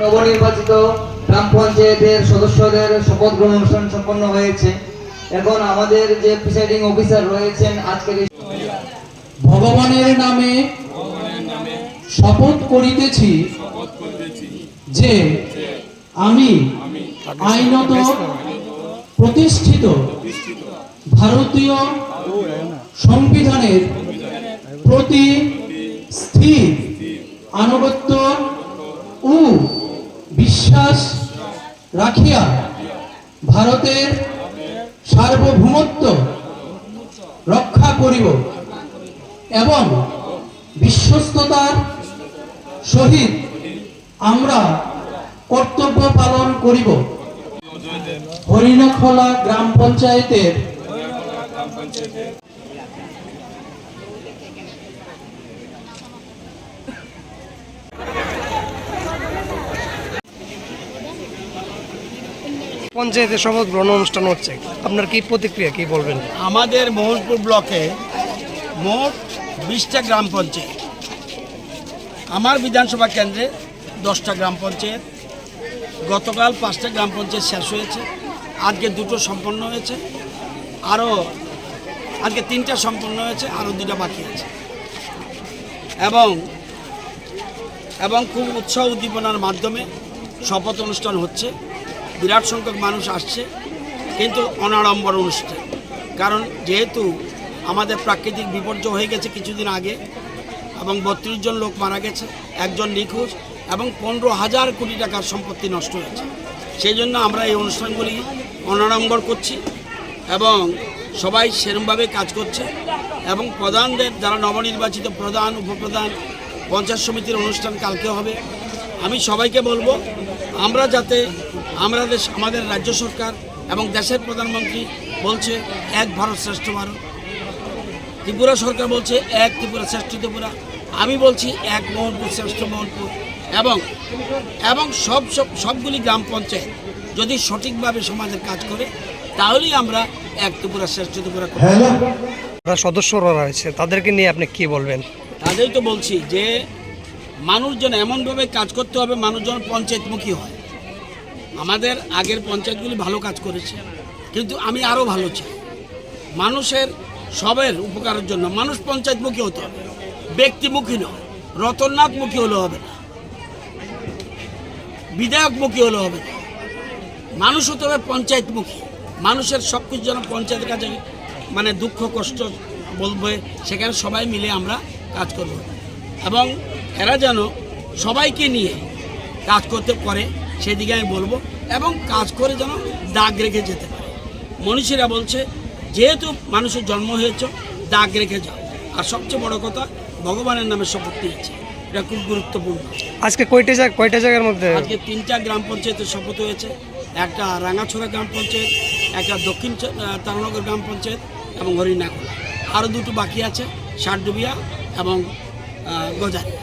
নবনির্বাচিত গ্রাম পঞ্চায়েতের সদস্যদের শপথ গ্রহণ অনুষ্ঠান সম্পন্ন হয়েছে। এখন আমাদের যে প্রিসাইডিং অফিসার রয়েছেন আজকের ভগবানের নামে শপথ করিতেছি যে আমি আইনত প্রতিষ্ঠিত ভারতীয় সংবিধানের প্রতি স্থির আনুগত্য ও বিশ্বাস রাখিয়া ভারতের সার্বভৌমত্ব রক্ষা করিব এবং বিশ্বস্ততার সহিত আমরা কর্তব্য পালন করিব। হরিণাখলা গ্রাম পঞ্চায়েতের পঞ্চায়েতের শপথ গ্রহণ অনুষ্ঠান হচ্ছে, আপনার কি প্রতিক্রিয়া, কি বলবেন? আমাদের মোহনপুর ব্লকে মোট 20টা গ্রাম পঞ্চায়েত, আমার বিধানসভা কেন্দ্রে 10টা গ্রাম পঞ্চায়েত। গতকাল 5টা গ্রাম পঞ্চায়েত শেষ হয়েছে, আজকে 2টো সম্পন্ন হয়েছে, আরও আজকে 3টা সম্পন্ন হয়েছে, আরও 2টা বাকি আছে। এবং খুব উৎসাহ উদ্দীপনার মাধ্যমে শপথ অনুষ্ঠান হচ্ছে। বিরাট সংখ্যক মানুষ আসছে, কিন্তু অনাড়ম্বর অনুষ্ঠান। কারণ যেহেতু আমাদের প্রাকৃতিক বিপর্যয় হয়ে গেছে কিছুদিন আগে, এবং 32 জন লোক মারা গেছে, একজন নিখোঁজ, এবং 15,000 কোটি টাকার সম্পত্তি নষ্ট হয়েছে। সেই জন্য আমরা এই অনুষ্ঠানগুলি অনাড়ম্বর করছি এবং সবাই সেরমভাবে কাজ করছে। এবং প্রধানদের, যারা নবনির্বাচিত প্রধান, উপপ্রধান, পঞ্চায়েত সমিতির অনুষ্ঠান কালকে হবে। আমি সবাইকে বলবো, আমরা যাতে আমাদের রাজ্য সরকার এবং দেশের প্রধানমন্ত্রী বলছে এক ভারত শ্রেষ্ঠ ভারত, ত্রিপুরা সরকার বলছে এক ত্রিপুরা শ্রেষ্ঠ ত্রিপুরা, আমি বলছি এক মোহনপুর শ্রেষ্ঠ মোহনপুর, এবং সবগুলি গ্রাম পঞ্চায়েত যদি সঠিকভাবে সমাজের কাজ করে, তাহলেই আমরা এক ত্রিপুরা শ্রেষ্ঠ ত্রিপুরা করব। যারা সদস্যরা রয়েছে তাদেরকে নিয়ে আপনি কি বলবেন? তাদেরই তো বলছি যে মানুষজন এমনভাবে কাজ করতে হবে, মানুষজন পঞ্চায়েতমুখী হয়। আমাদের আগের পঞ্চায়েতগুলি ভালো কাজ করেছে, কিন্তু আমি আরও ভালো চাই। মানুষের সবের উপকারের জন্য মানুষ পঞ্চায়েতমুখী হতে হবে, ব্যক্তিমুখী নয়। রতননাথমুখী হলে হবে না, বিধায়কমুখী হলে হবে না, মানুষ হতে হবে পঞ্চায়েতমুখী। মানুষের সব কিছু যেন পঞ্চায়েতের কাছে, মানে দুঃখ কষ্ট বলবে, সেখানে সবাই মিলে আমরা কাজ করব, এবং এরা যেন সবাইকে নিয়ে কাজ করতে পারে, সেদিকে আমি বলবো। এবং কাজ করে যেন দাগ রেখে যেতে পারে। মনীষীরা বলছে, যেহেতু মানুষের জন্ম হয়েছে, দাগ রেখে যাও। আর সবচেয়ে বড় কথা, ভগবানের নামে শপথ নিয়েছে, এটা খুব গুরুত্বপূর্ণ। আজকে কয়টা জায়গার মধ্যে? আজকে 3টা গ্রাম পঞ্চায়েতের শপথ হয়েছে। একটা রাঙাছড়া গ্রাম পঞ্চায়েত, একটা দক্ষিণ তারানগর গ্রাম পঞ্চায়েত, এবং হরিণাখলা। আরও 2টো বাকি আছে, ষাটডুবিয়া এবং গজারিয়া।